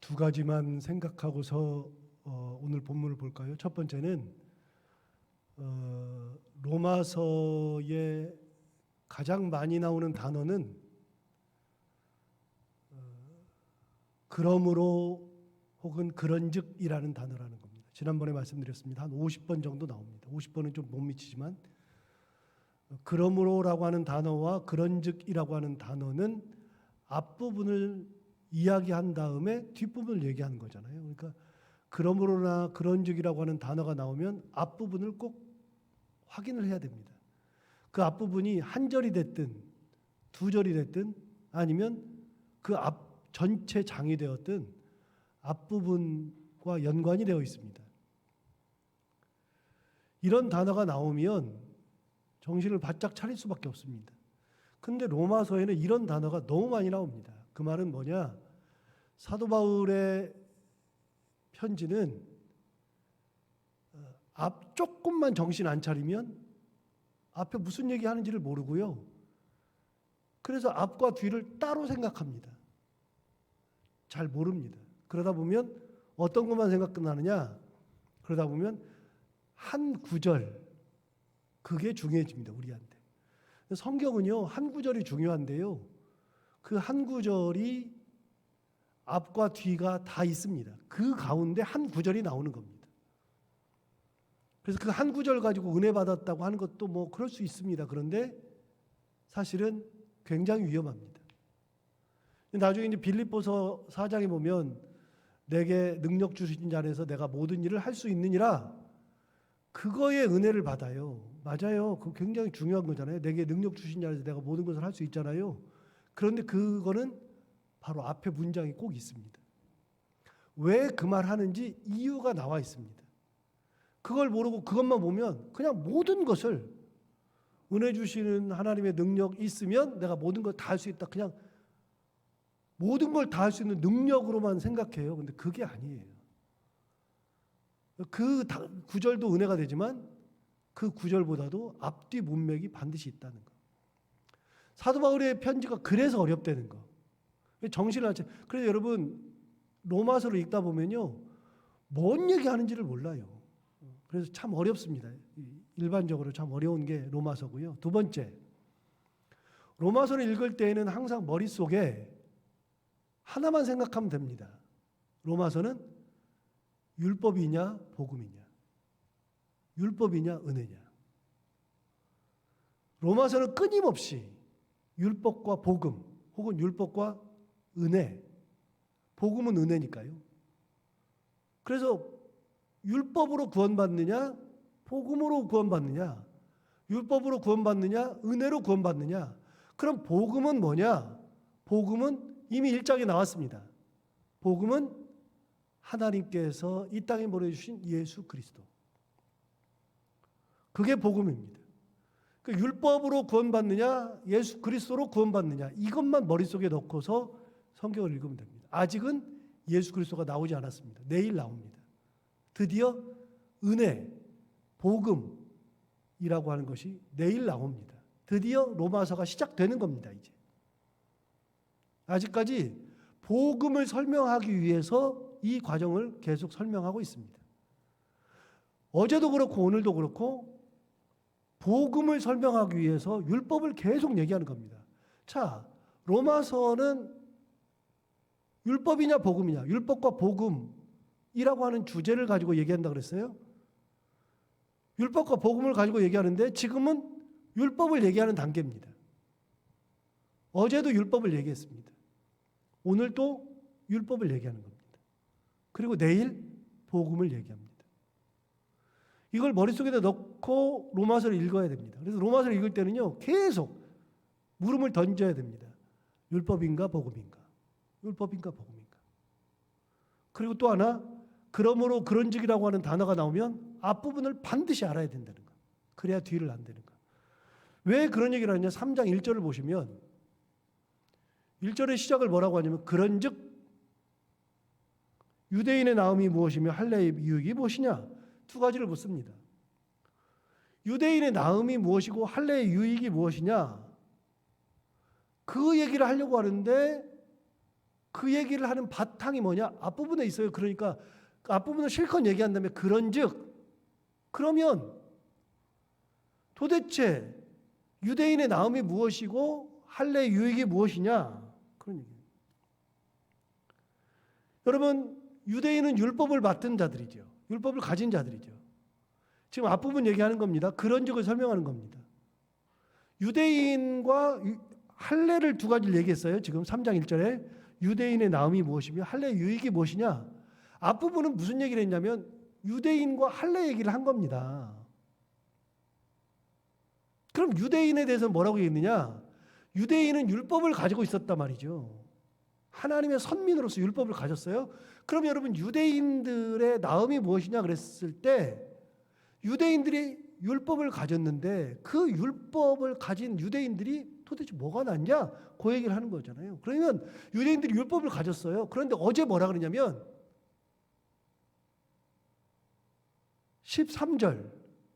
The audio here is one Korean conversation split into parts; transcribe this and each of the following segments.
두 가지만 생각하고서 오늘 본문을 볼까요? 첫 번째는 로마서에 가장 많이 나오는 단어는 그러므로 혹은 그런즉이라는 단어라는 겁니다. 지난번에 말씀드렸습니다. 한 50번 정도 나옵니다. 50번은 좀 못 미치지만 그러므로라고 하는 단어와 그런즉이라고 하는 단어는 앞부분을 이야기한 다음에 뒷부분을 얘기하는 거잖아요. 그러니까 그러므로나 그런즉이라고 하는 단어가 나오면 앞부분을 꼭 확인을 해야 됩니다. 그 앞부분이 한 절이 됐든 두 절이 됐든 아니면 그 앞 전체 장이 되었든 앞부분과 연관이 되어 있습니다. 이런 단어가 나오면 정신을 바짝 차릴 수밖에 없습니다. 근데 로마서에는 이런 단어가 너무 많이 나옵니다. 그 말은 뭐냐? 사도 바울의 편지는 앞 조금만 정신 안 차리면 앞에 무슨 얘기하는지를 모르고요. 그래서 앞과 뒤를 따로 생각합니다. 잘 모릅니다. 그러다 보면 어떤 것만 생각나느냐? 그러다 보면 한 구절, 그게 중요해집니다. 우리한테. 성경은요, 한 구절이 중요한데요. 그 한 구절이 앞과 뒤가 다 있습니다. 그 가운데 한 구절이 나오는 겁니다. 그래서 그 한 구절 가지고 은혜 받았다고 하는 것도 뭐 그럴 수 있습니다. 그런데 사실은 굉장히 위험합니다. 나중에 이제 빌립보서 4장에 보면 내게 능력 주신 자 안에서 내가 모든 일을 할 수 있느니라, 그거에 은혜를 받아요. 맞아요. 그거 굉장히 중요한 거잖아요. 내게 능력 주신 자 안에서 내가 모든 것을 할 수 있잖아요. 그런데 그거는 바로 앞에 문장이 꼭 있습니다. 왜 그 말 하는지 이유가 나와 있습니다. 그걸 모르고 그것만 보면 그냥 모든 것을 은혜 주시는 하나님의 능력 있으면 내가 모든 걸 다 할 수 있다. 그냥 모든 걸 다 할 수 있는 능력으로만 생각해요. 근데 그게 아니에요. 그 구절도 은혜가 되지만 그 구절보다도 앞뒤 문맥이 반드시 있다는 거. 사도 바울의 편지가 그래서 어렵다는 거. 정신을 안 차려. 그래서 여러분 로마서를 읽다 보면요, 뭔 얘기하는지를 몰라요. 그래서 참 어렵습니다. 일반적으로 참 어려운 게 로마서고요. 두 번째, 로마서를 읽을 때에는 항상 머릿속에 하나만 생각하면 됩니다. 로마서는 율법이냐 복음이냐, 율법이냐 은혜냐. 로마서는 끊임없이 율법과 복음 혹은 율법과 은혜, 복음은 은혜니까요. 그래서 율법으로 구원받느냐 복음으로 구원받느냐, 율법으로 구원받느냐 은혜로 구원받느냐. 그럼 복음은 뭐냐? 복음은 이미 1장에 나왔습니다. 복음은 하나님께서 이 땅에 보내주신 예수 그리스도. 그게 복음입니다. 그 율법으로 구원받느냐 예수 그리스도로 구원받느냐, 이것만 머릿속에 넣고서 성경을 읽으면 됩니다. 아직은 예수 그리스도가 나오지 않았습니다. 내일 나옵니다. 드디어 은혜, 복음이라고 하는 것이 내일 나옵니다. 드디어 로마서가 시작되는 겁니다. 이제 아직까지 복음을 설명하기 위해서 이 과정을 계속 설명하고 있습니다. 어제도 그렇고 오늘도 그렇고 복음을 설명하기 위해서 율법을 계속 얘기하는 겁니다. 자, 로마서는 율법이냐 복음이냐, 율법과 복음이라고 하는 주제를 가지고 얘기한다고 그랬어요. 율법과 복음을 가지고 얘기하는데 지금은 율법을 얘기하는 단계입니다. 어제도 율법을 얘기했습니다. 오늘 또 율법을 얘기하는 겁니다. 그리고 내일 복음을 얘기합니다. 이걸 머릿속에다 넣고 로마서를 읽어야 됩니다. 그래서 로마서를 읽을 때는요, 계속 물음을 던져야 됩니다. 율법인가 복음인가? 율법인가 복음인가? 그리고 또 하나, 그러므로 그런즉이라고 하는 단어가 나오면 앞부분을 반드시 알아야 된다는 거. 그래야 뒤를 안 되는 거. 왜 그런 얘기를 하느냐? 3장 1절을 보시면 1절의 시작을 뭐라고 하냐면 그런즉 유대인의 나음이 무엇이며 할례의 유익이 무엇이냐? 두 가지를 묻습니다. 유대인의 나음이 무엇이고 할례의 유익이 무엇이냐? 그 얘기를 하려고 하는데 그 얘기를 하는 바탕이 뭐냐? 앞부분에 있어요. 그러니까 그 앞부분을 실컷 얘기한 다음에 그런즉, 그러면 도대체 유대인의 나음이 무엇이고 할례의 유익이 무엇이냐? 그런 얘기예요. 여러분, 유대인은 율법을 맡은 자들이죠. 율법을 가진 자들이죠. 지금 앞부분 얘기하는 겁니다. 그런즉을 설명하는 겁니다. 유대인과 할례를 두 가지를 얘기했어요. 지금 3장 1절에 유대인의 나음이 무엇이며 할례의 유익이 무엇이냐? 앞부분은 무슨 얘기를 했냐면 유대인과 할례 얘기를 한 겁니다. 그럼 유대인에 대해서 뭐라고 얘기했느냐? 유대인은 율법을 가지고 있었단 말이죠. 하나님의 선민으로서 율법을 가졌어요. 그럼 여러분, 유대인들의 나음이 무엇이냐 그랬을 때 유대인들이 율법을 가졌는데 그 율법을 가진 유대인들이 도대체 뭐가 낫냐? 그 얘기를 하는 거잖아요. 그러면 유대인들이 율법을 가졌어요. 그런데 어제 뭐라 그러냐면 13절,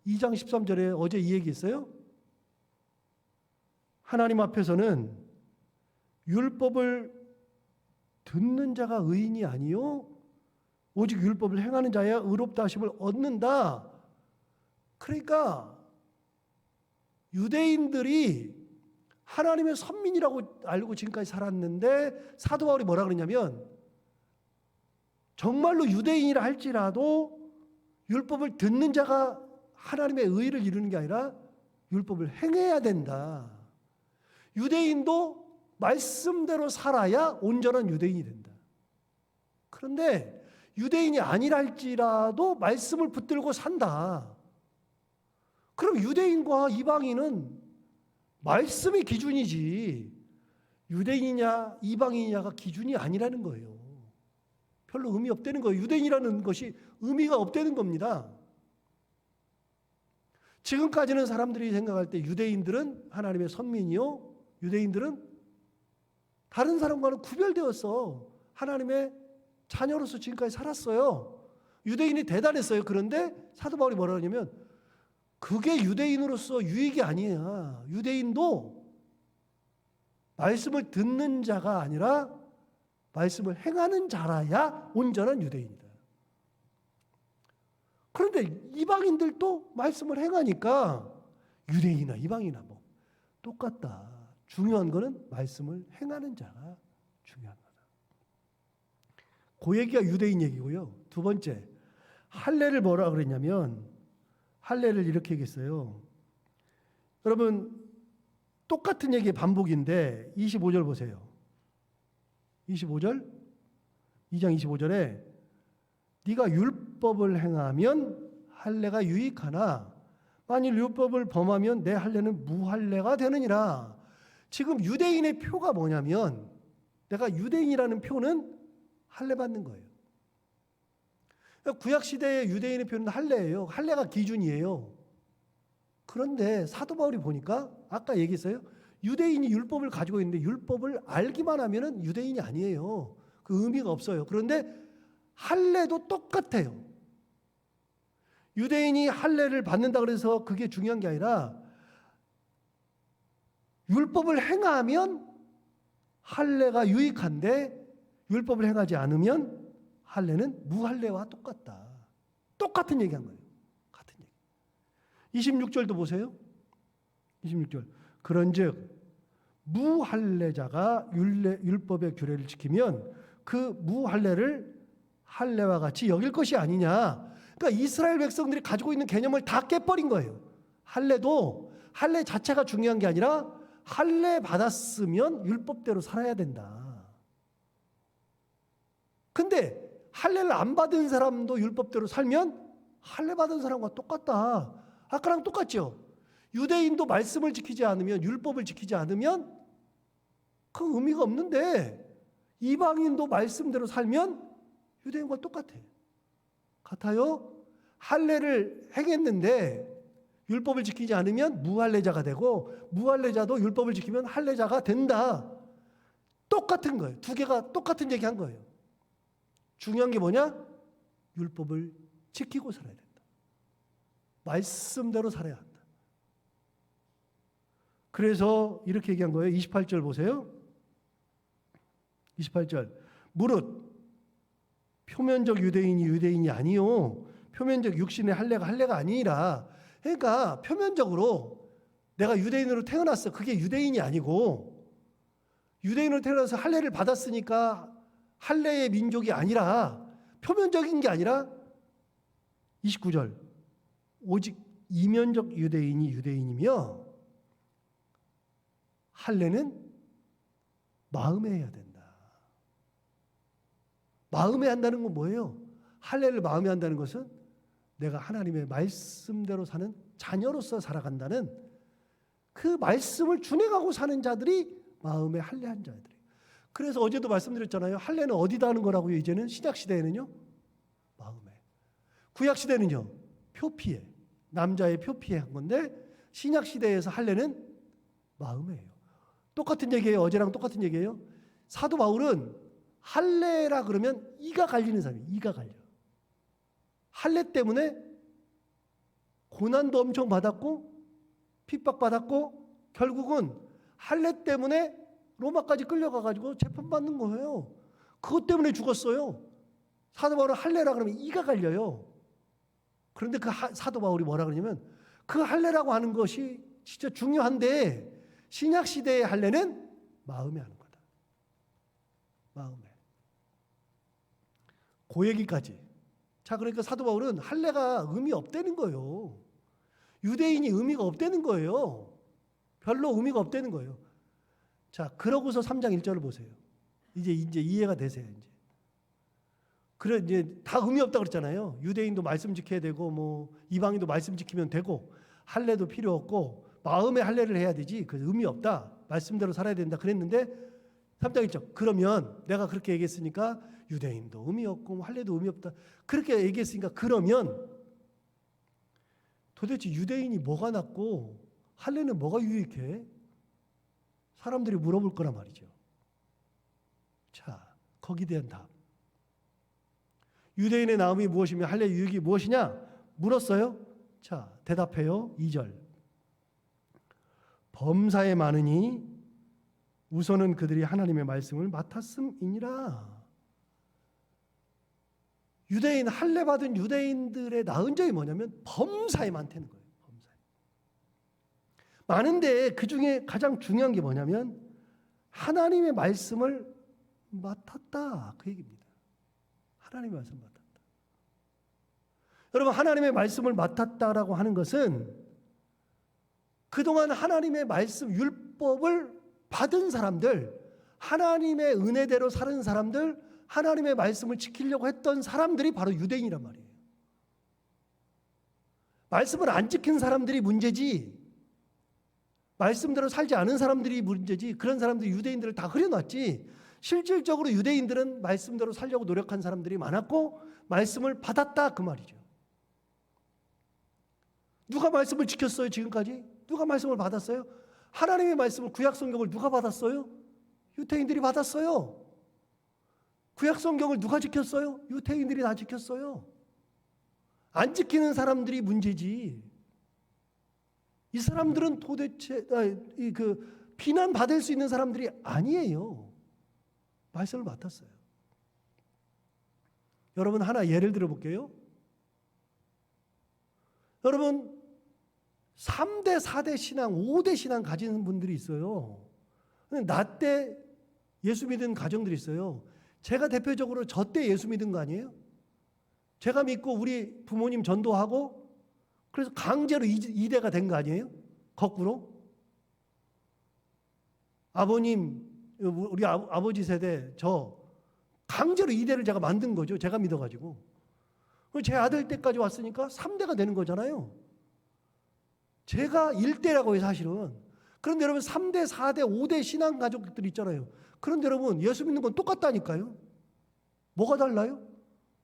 2장 13절에 어제 이 얘기 있어요. 하나님 앞에서는 율법을 듣는 자가 의인이 아니요 오직 율법을 행하는 자야 의롭다 하심을 얻는다. 그러니까 유대인들이 하나님의 선민이라고 알고 지금까지 살았는데 사도 바울이 뭐라 그러냐면 정말로 유대인이라 할지라도 율법을 듣는 자가 하나님의 의를 이루는 게 아니라 율법을 행해야 된다. 유대인도 말씀대로 살아야 온전한 유대인이 된다. 그런데 유대인이 아니라 할지라도 말씀을 붙들고 산다. 그럼 유대인과 이방인은 말씀이 기준이지 유대인이냐 이방인이냐가 기준이 아니라는 거예요. 별로 의미 없다는 거예요. 유대인이라는 것이 의미가 없다는 겁니다. 지금까지는 사람들이 생각할 때 유대인들은 하나님의 선민이요 유대인들은 다른 사람과는 구별되어서 하나님의 자녀로서 지금까지 살았어요. 유대인이 대단했어요. 그런데 사도 바울이 뭐라 하냐면 그게 유대인으로서 유익이 아니야. 유대인도 말씀을 듣는 자가 아니라 말씀을 행하는 자라야 온전한 유대인이다. 그런데 이방인들도 말씀을 행하니까 유대인이나 이방이나 뭐 똑같다. 중요한 거는 말씀을 행하는 자가 중요한 거다. 그 얘기가 유대인 얘기고요. 두 번째, 할례를 뭐라 그랬냐면 할례를 이렇게 얘기했어요. 여러분 똑같은 얘기의 반복인데 25절 보세요. 25절 2장 25절에 네가 율법을 행하면 할례가 유익하나 만일 율법을 범하면 내 할례는 무할례가 되느니라. 지금 유대인의 표가 뭐냐면 내가 유대인이라는 표는 할례 받는 거예요. 구약시대의 유대인의 표는 할례예요. 할례가 기준이에요. 그런데 사도 바울이 보니까 아까 얘기했어요. 유대인이 율법을 가지고 있는데 율법을 알기만 하면 유대인이 아니에요. 그 의미가 없어요. 그런데 할례도 똑같아요. 유대인이 할례를 받는다 그래서 그게 중요한 게 아니라 율법을 행하면 할례가 유익한데 율법을 행하지 않으면 할례는 무할례와 똑같다. 똑같은 얘기한 거예요. 같은 얘기. 26절도 보세요. 26절. 그런즉 무할례자가 율법의 규례를 지키면 그 무할례를 할례와 같이 여길 것이 아니냐. 그러니까 이스라엘 백성들이 가지고 있는 개념을 다 깨버린 거예요. 할례도 할례 자체가 중요한 게 아니라 할례 받았으면 율법대로 살아야 된다. 근데 할례를 안 받은 사람도 율법대로 살면 할례 받은 사람과 똑같다. 아까랑 똑같죠. 유대인도 말씀을 지키지 않으면 율법을 지키지 않으면 그 의미가 없는데 이방인도 말씀대로 살면 유대인과 똑같아요. 같아요? 할례를 행했는데 율법을 지키지 않으면 무할례자가 되고 무할례자도 율법을 지키면 할례자가 된다. 똑같은 거예요. 두 개가 똑같은 얘기 한 거예요. 중요한 게 뭐냐? 율법을 지키고 살아야 된다. 말씀대로 살아야 한다. 그래서 이렇게 얘기한 거예요. 28절 보세요. 28절. 무릇 표면적 유대인이 유대인이 아니요 표면적 육신의 할례가 아니라, 그러니까 표면적으로 내가 유대인으로 태어났어, 그게 유대인이 아니고, 유대인으로 태어나서 할례를 받았으니까 할례의 민족이 아니라, 표면적인 게 아니라 29절 오직 이면적 유대인이 유대인이며 할례는 마음에 해야 된다. 마음에 한다는 건 뭐예요? 할례를 마음에 한다는 것은 내가 하나님의 말씀대로 사는 자녀로서 살아간다는, 그 말씀을 준행하고 사는 자들이 마음에 할례한 자들이에요. 그래서 어제도 말씀드렸잖아요. 할례는 어디다 하는 거라고요? 이제는 신약시대에는요, 마음에. 구약시대는요, 표피에, 남자의 표피에 한 건데, 신약시대에서 할례는 마음에예요. 똑같은 얘기예요. 어제랑 똑같은 얘기예요. 사도 바울은 할례라 그러면 이가 갈리는 사람이에요. 이가 갈려. 할례 때문에 고난도 엄청 받았고 핍박받았고 결국은 할례 때문에 로마까지 끌려가가지고 재판받는 거예요. 그것 때문에 죽었어요. 사도 바울은 할례라 그러면 이가 갈려요. 그런데 그 사도 바울이 뭐라 그러냐면, 그 할례라고 하는 것이 진짜 중요한데 신약시대의 할례는 마음에 하는 거다. 마음에. 그 얘기까지. 자, 그러니까 사도 바울은 할례가 의미 없다는 거예요. 유대인이 의미가 없다는 거예요. 별로 의미가 없다는 거예요. 자, 그러고서 3장 1절을 보세요. 이제 이해가 되세요, 이제. 그래, 이제 다 의미 없다 그랬잖아요. 유대인도 말씀 지켜야 되고, 뭐, 이방인도 말씀 지키면 되고, 할례도 필요 없고, 마음의 할례를 해야 되지. 그 의미 없다. 말씀대로 살아야 된다. 그랬는데, 3장 1절. 그러면, 내가 그렇게 얘기했으니까, 유대인도 의미 없고, 할례도 의미 없다. 그렇게 얘기했으니까, 그러면, 도대체 유대인이 뭐가 낫고, 할례는 뭐가 유익해? 사람들이 물어볼 거란 말이죠. 자, 거기에 대한 답. 유대인의 나음이 무엇이며 할례 유익이 무엇이냐? 물었어요. 자, 대답해요. 2절. 범사에 많으니 우선은 그들이 하나님의 말씀을 맡았음이니라. 유대인, 할례 받은 유대인들의 나은 점이 뭐냐면 범사에 많다는 거예요. 범사에. 많은데 그 중에 가장 중요한 게 뭐냐면 하나님의 말씀을 맡았다. 그 얘기입니다. 하나님의 말씀을 맡았다. 여러분, 하나님의 말씀을 맡았다라고 하는 것은 그동안 하나님의 말씀, 율법을 받은 사람들, 하나님의 은혜대로 사는 사람들, 하나님의 말씀을 지키려고 했던 사람들이 바로 유대인이란 말이에요. 말씀을 안 지킨 사람들이 문제지, 말씀대로 살지 않은 사람들이 문제지, 그런 사람들이 유대인들을 다 흐려놨지, 실질적으로 유대인들은 말씀대로 살려고 노력한 사람들이 많았고 말씀을 받았다 그 말이죠. 누가 말씀을 지켰어요 지금까지? 누가 말씀을 받았어요? 하나님의 말씀을, 구약 성경을 누가 받았어요? 유대인들이 받았어요. 구약 성경을 누가 지켰어요? 유대인들이 다 지켰어요. 안 지키는 사람들이 문제지. 이 사람들은 도대체 비난받을 수 있는 사람들이 아니에요. 말씀을 맡았어요. 여러분, 하나 예를 들어 볼게요. 여러분, 3대, 4대 신앙, 5대 신앙 가진 분들이 있어요. 나 때 예수 믿은 가정들이 있어요. 제가 대표적으로 저 때 예수 믿은 거 아니에요? 제가 믿고 우리 부모님 전도하고 그래서 강제로 2대가 된 거 아니에요? 거꾸로? 아버님, 우리 아버지 세대, 저 강제로 2대를 제가 만든 거죠. 제가 믿어가지고. 제 아들 때까지 왔으니까 3대가 되는 거잖아요. 제가 1대라고 해요, 사실은. 그런데 여러분, 3대, 4대, 5대 신앙 가족들 있잖아요. 그런데 여러분, 예수 믿는 건 똑같다니까요. 뭐가 달라요?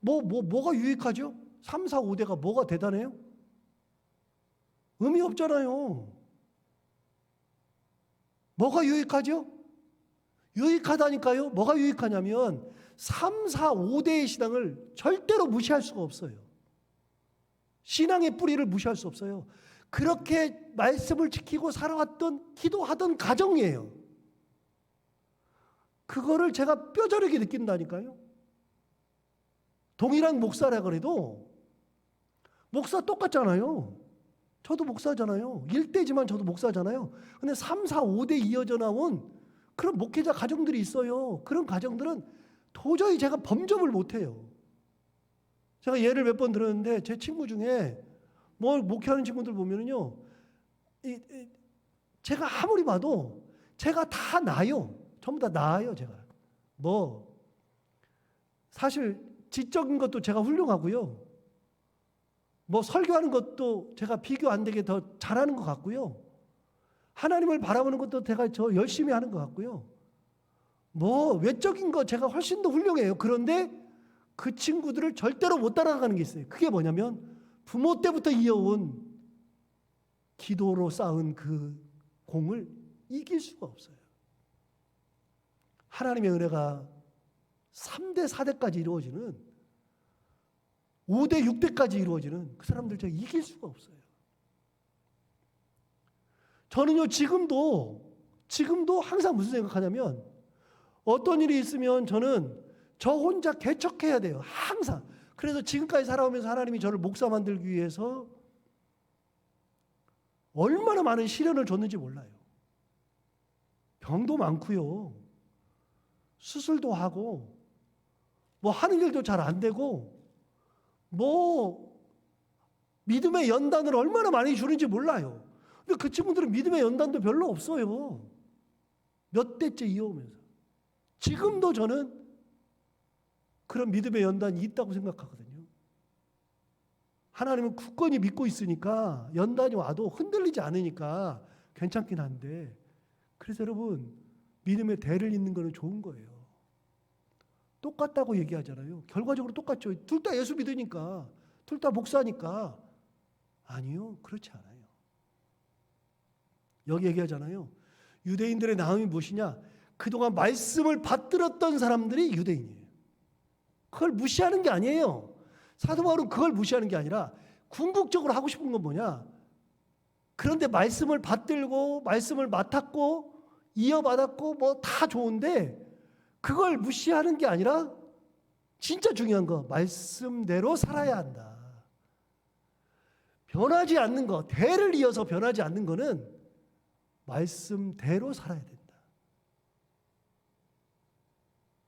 뭐가 유익하죠? 3, 4, 5대가 뭐가 대단해요? 의미 없잖아요. 뭐가 유익하죠? 유익하다니까요. 뭐가 유익하냐면 3, 4, 5대의 신앙을 절대로 무시할 수가 없어요. 신앙의 뿌리를 무시할 수 없어요. 그렇게 말씀을 지키고 살아왔던, 기도하던 가정이에요. 그거를 제가 뼈저리게 느낀다니까요. 동일한 목사라 그래도 목사 똑같잖아요. 저도 목사잖아요. 1대지만 저도 목사잖아요. 근데 3, 4, 5대 이어져 나온 그런 목회자 가정들이 있어요. 그런 가정들은 도저히 제가 범접을 못해요. 제가 예를 몇 번 들었는데 제 친구 중에 뭘 목회하는 친구들 보면은요, 제가 아무리 봐도 제가 다 나아요. 전부 다 나아요, 제가. 사실 지적인 것도 제가 훌륭하고요. 설교하는 것도 제가 비교 안 되게 더 잘하는 것 같고요. 하나님을 바라보는 것도 제가 저 열심히 하는 것 같고요. 외적인 거 제가 훨씬 더 훌륭해요. 그런데 그 친구들을 절대로 못 따라가는 게 있어요. 그게 뭐냐면 부모 때부터 이어온 기도로 쌓은 그 공을 이길 수가 없어요. 하나님의 은혜가 3대, 4대까지 이루어지는 5대, 6대까지 이루어지는 그 사람들 제가 이길 수가 없어요. 저는요, 지금도 항상 무슨 생각하냐면 어떤 일이 있으면 저는 저 혼자 개척해야 돼요. 항상. 그래서 지금까지 살아오면서 하나님이 저를 목사 만들기 위해서 얼마나 많은 시련을 줬는지 몰라요. 병도 많고요. 수술도 하고 하는 일도 잘 안 되고 믿음의 연단을 얼마나 많이 주는지 몰라요. 근데 그 친구들은 믿음의 연단도 별로 없어요. 몇 대째 이어오면서. 지금도 저는 그런 믿음의 연단이 있다고 생각하거든요. 하나님은 굳건히 믿고 있으니까 연단이 와도 흔들리지 않으니까 괜찮긴 한데, 그래서 여러분, 믿음의 대를 잇는 거는 좋은 거예요. 똑같다고 얘기하잖아요. 결과적으로 똑같죠. 둘 다 예수 믿으니까, 둘 다 목사니까. 아니요, 그렇지 않아요. 여기 얘기하잖아요. 유대인들의 나음이 무엇이냐? 그동안 말씀을 받들었던 사람들이 유대인이에요. 그걸 무시하는 게 아니에요. 사도 바울은 그걸 무시하는 게 아니라 궁극적으로 하고 싶은 건 뭐냐? 그런데 말씀을 받들고 말씀을 맡았고 이어받았고 다 좋은데 그걸 무시하는 게 아니라 진짜 중요한 거, 말씀대로 살아야 한다. 변하지 않는 거, 대를 이어서 변하지 않는 거는 말씀대로 살아야 된다.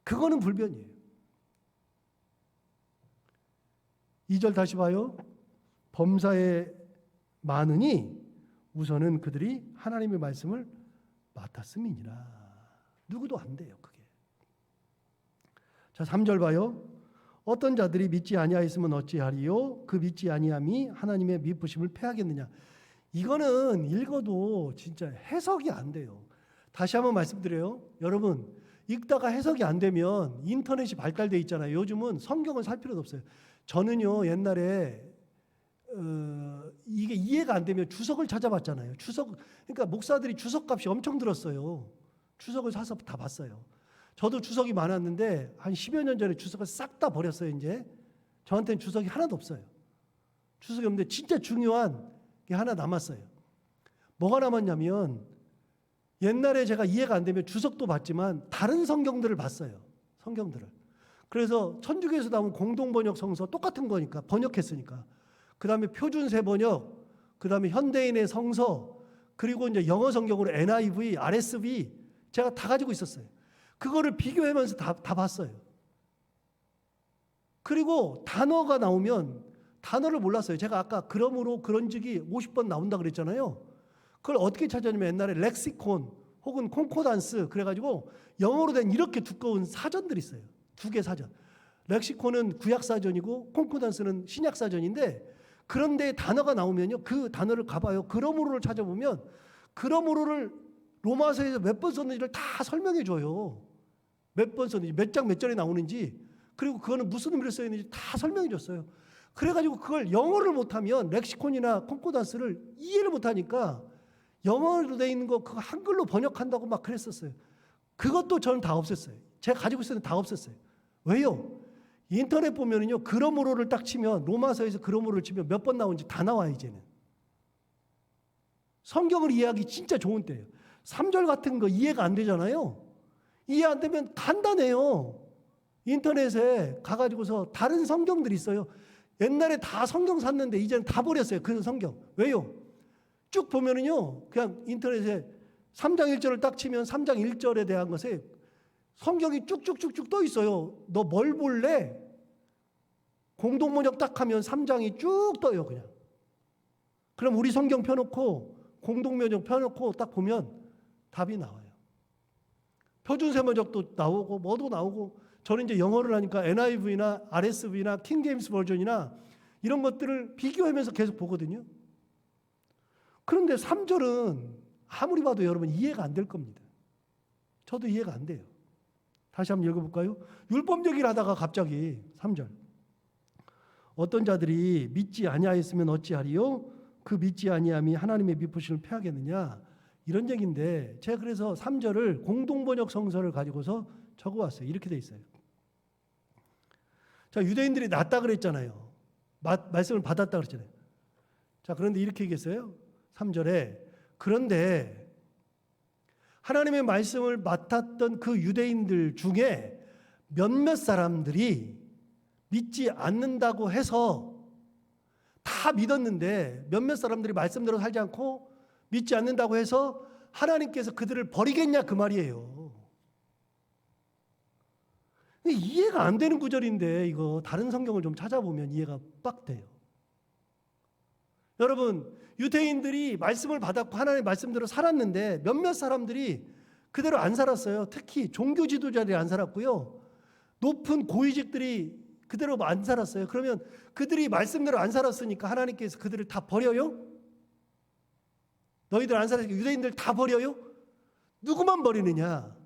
그거는 불변이에요. 2절 다시 봐요. 범사에 많으니 우선은 그들이 하나님의 말씀을 맡았음이니라. 누구도 안 돼요, 그게. 자, 3절 봐요. 어떤 자들이 믿지 아니하였으면 어찌하리요? 그 믿지 아니함이 하나님의 미쁘심을 패하겠느냐. 이거는 읽어도 진짜 해석이 안 돼요. 다시 한번 말씀드려요. 여러분, 읽다가 해석이 안 되면 인터넷이 발달돼 있잖아요. 요즘은 성경을 살 필요도 없어요. 저는요, 옛날에 이게 이해가 안 되면 주석을 찾아봤잖아요. 그러니까 목사들이 주석값이 엄청 들었어요. 주석을 사서 다 봤어요. 저도 주석이 많았는데 한 10여 년 전에 주석을 싹 다 버렸어요. 이제 저한테는 주석이 하나도 없어요. 주석이 없는데 진짜 중요한 게 하나 남았어요. 뭐가 남았냐면 옛날에 제가 이해가 안 되면 주석도 봤지만 다른 성경들을 봤어요. 성경들을. 그래서 천주교에서 나온 공동번역 성서 똑같은 거니까 번역했으니까. 그 다음에 표준세 번역, 그 다음에 현대인의 성서, 그리고 이제 영어 성경으로 NIV, RSV 제가 다 가지고 있었어요. 그거를 비교하면서 다 봤어요. 그리고 단어가 나오면 단어를 몰랐어요. 제가 아까 그러므로 그런즉이 50번 나온다 그랬잖아요. 그걸 어떻게 찾았냐면 옛날에 렉시콘 혹은 콘코단스 그래가지고 영어로 된 이렇게 두꺼운 사전들이 있어요. 2개 사전. 렉시콘은 구약사전이고 콘코단스는 신약사전인데 그런데 단어가 나오면요. 그 단어를 가봐요. 그러므로를 찾아보면 그러므로를 로마서에서 몇 번 썼는지를 다 설명해 줘요. 몇 번 썼는지, 몇 장 몇 절에 나오는지, 그리고 그거는 무슨 의미로 써 있는지 다 설명해 줬어요. 그래가지고 그걸 영어를 못하면 렉시콘이나 콘코단스를 이해를 못하니까 영어로 돼 있는 거 그거 한글로 번역한다고 막 그랬었어요. 그것도 저는 다 없앴어요. 제가 가지고 있었는데 다 없앴어요. 왜요? 인터넷 보면은요, 그러므로를 딱 치면 로마서에서 그러므로를 치면 몇 번 나오는지 다 나와요, 이제는. 성경을 이해하기 진짜 좋은 때예요. 3절 같은 거 이해가 안 되잖아요. 이해 안 되면 간단해요. 인터넷에 가가지고서 다른 성경들이 있어요. 옛날에 다 성경 샀는데 이제는 다 버렸어요. 그 성경. 왜요? 쭉 보면은요, 그냥 인터넷에 3장 1절을 딱 치면 3장 1절에 대한 것에 성경이 쭉쭉쭉쭉 떠 있어요. 너 뭘 볼래? 공동번역 딱 하면 3장이 쭉 떠요, 그냥. 그럼 우리 성경 펴놓고 공동번역 펴놓고 딱 보면 답이 나와요. 표준세번역도 나오고 뭐도 나오고, 저는 이제 영어를 하니까 NIV나 RSV나 킹제임스 버전이나 이런 것들을 비교하면서 계속 보거든요. 그런데 3절은 아무리 봐도 여러분 이해가 안 될 겁니다. 저도 이해가 안 돼요. 다시 한번 읽어볼까요? 율법 얘기를 하다가 갑자기 3절. 어떤 자들이 믿지 아니하였으면 어찌하리요? 그 믿지 아니함이 하나님의 미쁘심을 패하겠느냐? 이런 얘기인데, 제가 그래서 3절을 공동번역 성서를 가지고서 적어왔어요. 이렇게 돼 있어요. 자, 유대인들이 낫다 그랬잖아요. 말씀을 받았다 그랬잖아요. 자, 그런데 이렇게 얘기했어요. 3절에 그런데 하나님의 말씀을 맡았던 그 유대인들 중에 몇몇 사람들이 믿지 않는다고 해서 다 믿었는데 몇몇 사람들이 말씀대로 살지 않고 믿지 않는다고 해서 하나님께서 그들을 버리겠냐 그 말이에요. 이해가 안 되는 구절인데 이거 다른 성경을 좀 찾아보면 이해가 빡 돼요. 여러분, 유대인들이 말씀을 받았고 하나님의 말씀대로 살았는데 몇몇 사람들이 그대로 안 살았어요. 특히 종교 지도자들이 안 살았고요. 높은 고위직들이 그대로 안 살았어요. 그러면 그들이 말씀대로 안 살았으니까 하나님께서 그들을 다 버려요? 너희들 안 살았으니까 유대인들 다 버려요? 누구만 버리느냐?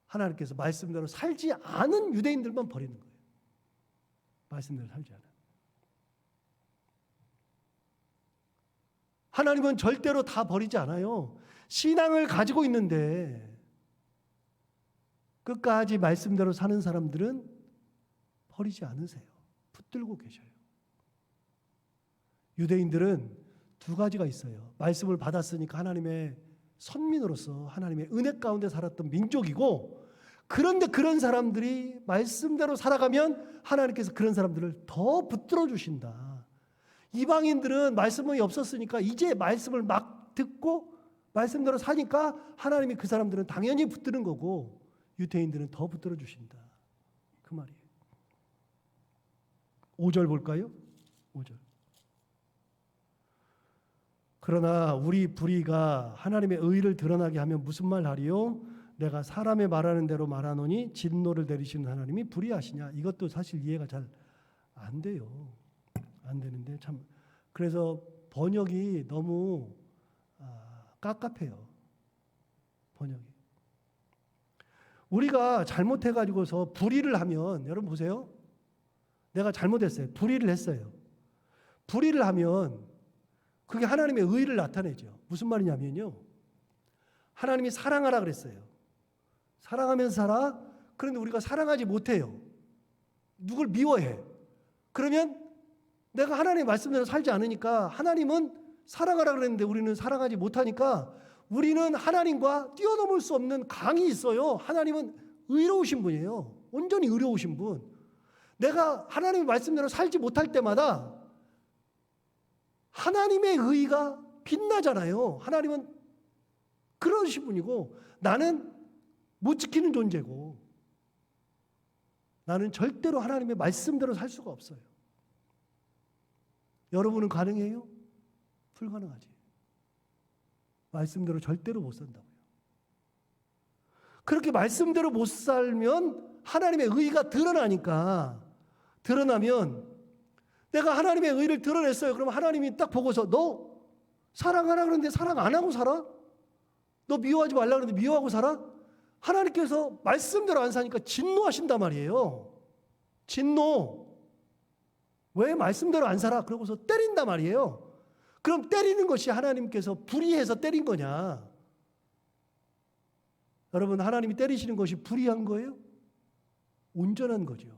하나님께서 말씀대로 살지 않은 유대인들만 버리는 거예요. 말씀대로 살지 않은. 하나님은 절대로 다 버리지 않아요. 신앙을 가지고 있는데 끝까지 말씀대로 사는 사람들은 버리지 않으세요. 붙들고 계셔요. 유대인들은 두 가지가 있어요. 말씀을 받았으니까 하나님의 선민으로서 하나님의 은혜 가운데 살았던 민족이고, 그런데 그런 사람들이 말씀대로 살아가면 하나님께서 그런 사람들을 더 붙들어 주신다. 이방인들은 말씀이 없었으니까 이제 말씀을 막 듣고 말씀대로 사니까 하나님이 그 사람들은 당연히 붙드는 거고, 유대인들은 더 붙들어 주신다. 그 말이에요. 5절 볼까요? 5절. 그러나 우리 불의가 하나님의 의를 드러나게 하면 무슨 말 하리요? 내가 사람의 말하는 대로 말하노니 진노를 내리시는 하나님이 불의하시냐? 이것도 사실 이해가 잘 안 돼요. 안 되는데 참, 그래서 번역이 너무 깝깝해요. 번역이. 우리가 잘못해가지고서 불의를 하면, 여러분 보세요. 내가 잘못했어요. 불의를 했어요. 불의를 하면 그게 하나님의 의를 나타내죠. 무슨 말이냐면요, 하나님이 사랑하라 그랬어요. 사랑하면서 살아. 그런데 우리가 사랑하지 못해요. 누굴 미워해. 그러면 내가 하나님의 말씀대로 살지 않으니까, 하나님은 사랑하라 그랬는데 우리는 사랑하지 못하니까 우리는 하나님과 뛰어넘을 수 없는 강이 있어요. 하나님은 의로우신 분이에요. 온전히 의로우신 분. 내가 하나님의 말씀대로 살지 못할 때마다 하나님의 의가 빛나잖아요. 하나님은 그러신 분이고 나는 못 지키는 존재고, 나는 절대로 하나님의 말씀대로 살 수가 없어요. 여러분은 가능해요? 불가능하지. 말씀대로 절대로 못 산다고요. 그렇게 말씀대로 못 살면 하나님의 의가 드러나면 내가 하나님의 의를 드러냈어요. 그럼 하나님이 딱 보고서 너 사랑하라 그러는데 사랑 안 하고 살아? 너 미워하지 말라 그러는데 미워하고 살아? 하나님께서 말씀대로 안 사니까 진노하신단 말이에요. 진노. 왜 말씀대로 안 살아? 그러고서 때린단 말이에요. 그럼 때리는 것이 하나님께서 불의해서 때린 거냐? 여러분, 하나님이 때리시는 것이 불의한 거예요? 온전한 거죠.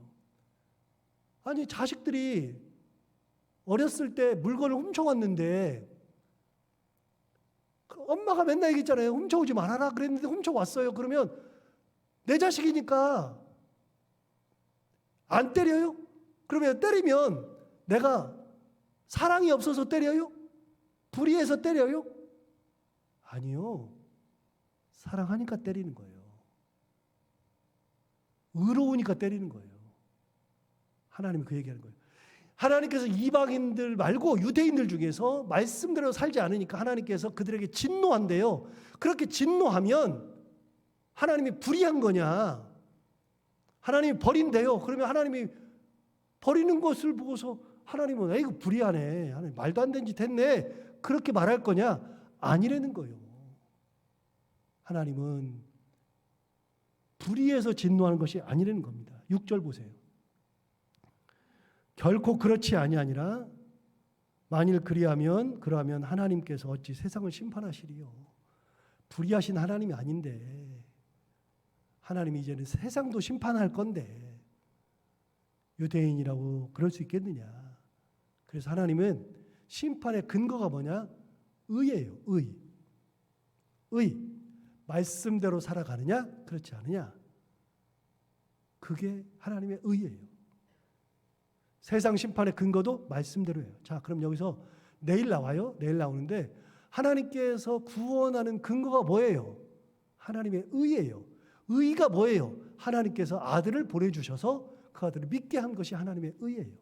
아니, 자식들이 어렸을 때 물건을 훔쳐왔는데 엄마가 맨날 얘기했잖아요. 훔쳐오지 말아라 그랬는데 훔쳐왔어요. 그러면 내 자식이니까 안 때려요? 그러면 때리면 내가 사랑이 없어서 때려요? 불의해서 때려요? 아니요. 사랑하니까 때리는 거예요. 의로우니까 때리는 거예요. 하나님이 그 얘기하는 거예요. 하나님께서 이방인들 말고 유대인들 중에서 말씀대로 살지 않으니까 하나님께서 그들에게 진노한대요. 그렇게 진노하면 하나님이 불의한 거냐? 하나님이 버린대요. 그러면 하나님이 버리는 것을 보고서 하나님은 이거 불의하네. 하나님 말도 안 되는 짓 했네. 그렇게 말할 거냐? 아니라는 거예요. 하나님은 불의해서 진노하는 것이 아니라는 겁니다. 6절 보세요. 결코 그렇지 아니하니라. 만일 그러하면 하나님께서 어찌 세상을 심판하시리요. 불의하신 하나님이 아닌데 하나님이 이제는 세상도 심판할 건데 유대인이라고 그럴 수 있겠느냐. 그래서 하나님은 심판의 근거가 뭐냐? 의예요. 의. 말씀대로 살아가느냐? 그렇지 않느냐? 그게 하나님의 의예요. 세상 심판의 근거도 말씀대로예요. 자, 그럼 여기서 내일 나와요. 내일 나오는데 하나님께서 구원하는 근거가 뭐예요? 하나님의 의예요. 의가 뭐예요? 하나님께서 아들을 보내주셔서 그 아들을 믿게 한 것이 하나님의 의예요.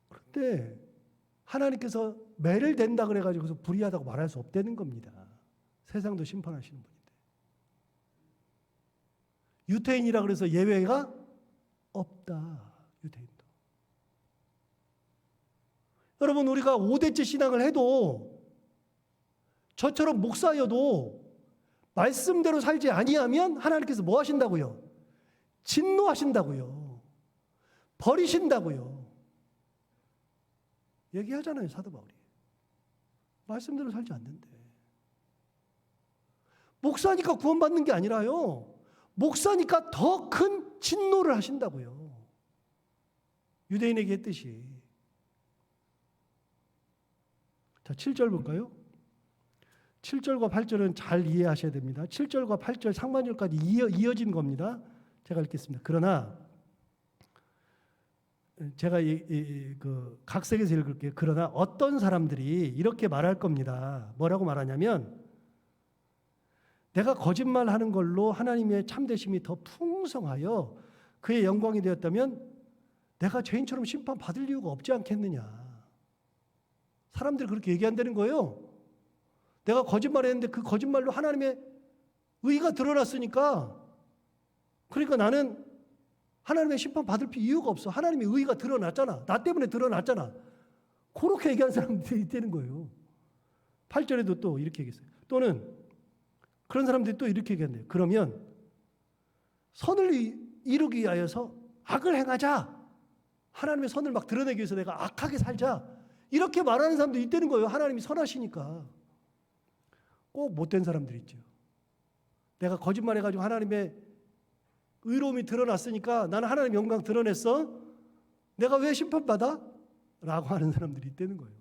그런데 하나님께서 매를 댄다 그래가지고 불의하다고 말할 수 없다는 겁니다. 세상도 심판하시는 분인데. 유태인이라 그래서 예외가 없다. 유대인도. 여러분, 우리가 5대째 신앙을 해도 저처럼 목사여도 말씀대로 살지 아니하면 하나님께서 뭐 하신다고요? 진노하신다고요. 버리신다고요. 얘기하잖아요, 사도 바울이. 말씀대로 살지 않는데. 목사니까 구원받는 게 아니라요. 목사니까 더 큰 진노를 하신다고요. 유대인에게 했듯이. 자, 7절 볼까요? 7절과 8절은 잘 이해하셔야 됩니다. 7절과 8절 상반절까지 이어진 겁니다. 제가 읽겠습니다. 그러나 제가 그 각색에서 읽을게요. 그러나 어떤 사람들이 이렇게 말할 겁니다. 뭐라고 말하냐면 내가 거짓말하는 걸로 하나님의 참되심이 더 풍성하여 그의 영광이 되었다면 내가 죄인처럼 심판받을 이유가 없지 않겠느냐. 사람들이 그렇게 얘기한다는 거예요. 내가 거짓말했는데 그 거짓말로 하나님의 의가 드러났으니까 그러니까 나는 하나님의 심판받을 이유가 없어. 하나님의 의가 드러났잖아. 나 때문에 드러났잖아. 그렇게 얘기하는 사람들이 있다는 거예요. 8절에도 또 이렇게 얘기했어요. 또는 그런 사람들이 또 이렇게 얘기한대요. 그러면 선을 이루기 위하여서 악을 행하자. 하나님의 선을 막 드러내기 위해서 내가 악하게 살자. 이렇게 말하는 사람도 있다는 거예요. 하나님이 선하시니까. 꼭 못된 사람들이 있죠. 내가 거짓말해가지고 하나님의 의로움이 드러났으니까 나는 하나님의 영광 드러냈어. 내가 왜 심판받아? 라고 하는 사람들이 있다는 거예요.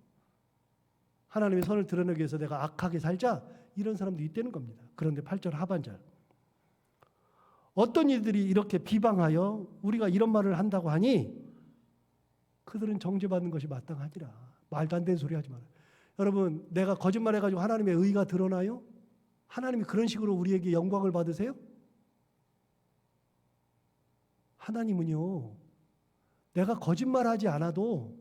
하나님의 선을 드러내기 위해서 내가 악하게 살자. 이런 사람들이 있다는 겁니다. 그런데 8절 하반절. 어떤 이들이 이렇게 비방하여 우리가 이런 말을 한다고 하니 그들은 정죄받는 것이 마땅하니라. 말도 안 되는 소리 하지 마라. 여러분, 내가 거짓말해가지고 하나님의 의가 드러나요? 하나님이 그런 식으로 우리에게 영광을 받으세요? 하나님은요, 내가 거짓말하지 않아도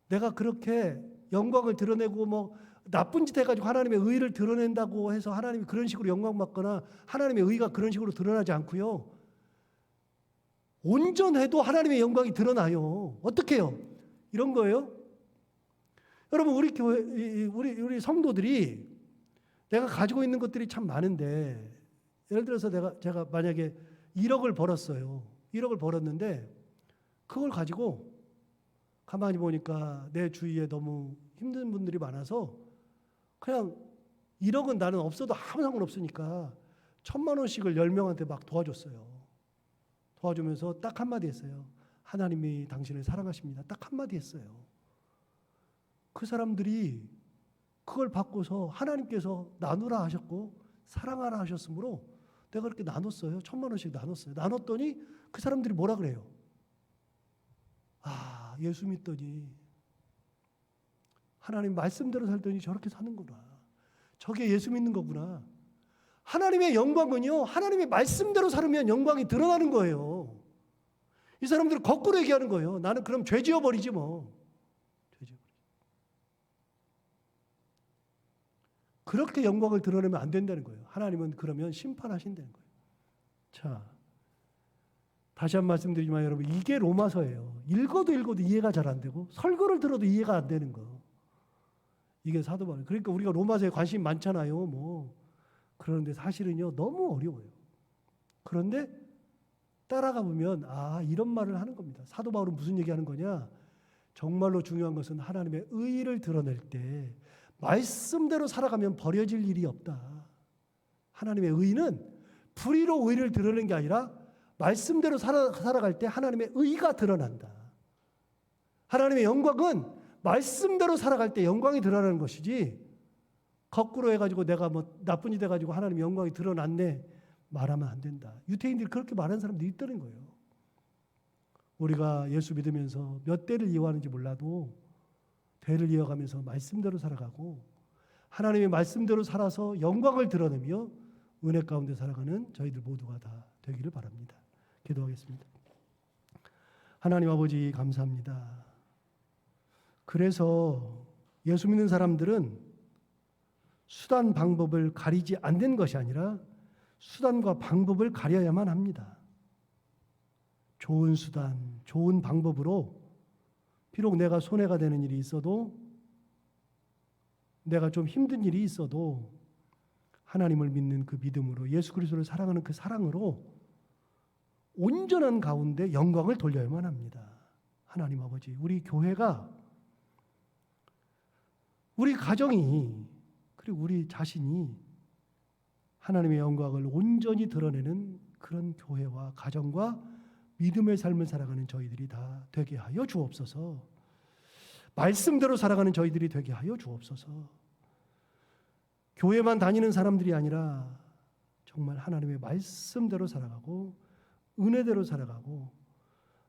내가 그렇게 영광을 드러내고 뭐 나쁜 짓 해가지고 하나님의 의를 드러낸다고 해서 하나님이 그런 식으로 영광받거나 하나님의 의가 그런 식으로 드러나지 않고요. 온전해도 하나님의 영광이 드러나요. 어떻게 해요? 이런 거예요. 여러분, 우리 교회, 우리 성도들이 내가 가지고 있는 것들이 참 많은데 예를 들어서 제가 만약에 1억을 벌었어요. 1억을 벌었는데 그걸 가지고 가만히 보니까 내 주위에 너무 힘든 분들이 많아서 그냥 1억은 나는 없어도 아무 상관없으니까 1,000만 원씩을 10명한테 막 도와줬어요. 도와주면서 딱 한마디 했어요. 하나님이 당신을 사랑하십니다. 딱 한마디 했어요. 그 사람들이 그걸 받고서 하나님께서 나누라 하셨고 사랑하라 하셨으므로 내가 그렇게 나눴어요. 1,000,000원씩 나눴어요. 나눴더니 그 사람들이 뭐라 그래요? 아, 예수 믿더니 하나님 말씀대로 살더니 저렇게 사는구나. 저게 예수 믿는 거구나. 하나님의 영광은요, 하나님의 말씀대로 살면 영광이 드러나는 거예요. 이 사람들은 거꾸로 얘기하는 거예요. 나는 그럼 죄 지어버리지 뭐. 죄 지어버리지. 그렇게 영광을 드러내면 안 된다는 거예요. 하나님은 그러면 심판하신다는 거예요. 자, 다시 한 말씀드리지만 여러분, 이게 로마서예요. 읽어도 이해가 잘 안 되고 설교를 들어도 이해가 안 되는 거. 이게 사도 바울. 그러니까 우리가 로마서에 관심이 많잖아요. 뭐 그런데 사실은요, 너무 어려워요. 그런데 따라가 보면 아, 이런 말을 하는 겁니다. 사도 바울은 무슨 얘기하는 거냐? 정말로 중요한 것은 하나님의 의의를 드러낼 때 말씀대로 살아가면 버려질 일이 없다. 하나님의 의의는 불의로 의의를 드러내는 게 아니라 말씀대로 살아갈 때 하나님의 의의가 드러난다. 하나님의 영광은 말씀대로 살아갈 때 영광이 드러나는 것이지, 거꾸로 해가지고 내가 뭐 나쁜 짓 해가지고 하나님의 영광이 드러났네 말하면 안 된다. 유태인들이 그렇게 말하는 사람들이 있다는 거예요. 우리가 예수 믿으면서 몇 대를 이어가는지 몰라도 대를 이어가면서 말씀대로 살아가고 하나님의 말씀대로 살아서 영광을 드러내며 은혜 가운데 살아가는 저희들 모두가 다 되기를 바랍니다. 기도하겠습니다. 하나님 아버지 감사합니다. 그래서 예수 믿는 사람들은 수단 방법을 가리지 않는 것이 아니라 수단과 방법을 가려야만 합니다. 좋은 수단, 좋은 방법으로 비록 내가 손해가 되는 일이 있어도, 내가 좀 힘든 일이 있어도 하나님을 믿는 그 믿음으로, 예수 그리스도를 사랑하는 그 사랑으로 온전한 가운데 영광을 돌려야만 합니다. 하나님 아버지, 우리 교회가, 우리 가정이, 그리고 우리 자신이 하나님의 영광을 온전히 드러내는 그런 교회와 가정과 믿음의 삶을 살아가는 저희들이 다 되게 하여 주옵소서. 말씀대로 살아가는 저희들이 되게 하여 주옵소서. 교회만 다니는 사람들이 아니라 정말 하나님의 말씀대로 살아가고 은혜대로 살아가고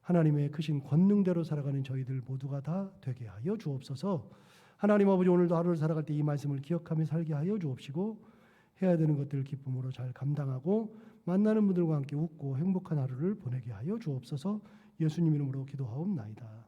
하나님의 크신 권능대로 살아가는 저희들 모두가 다 되게 하여 주옵소서. 하나님 아버지, 오늘도 하루를 살아갈 때 이 말씀을 기억하며 살게 하여 주옵시고 해야 되는 것들을 기쁨으로 잘 감당하고 만나는 분들과 함께 웃고 행복한 하루를 보내게 하여 주옵소서. 예수님 이름으로 기도하옵나이다.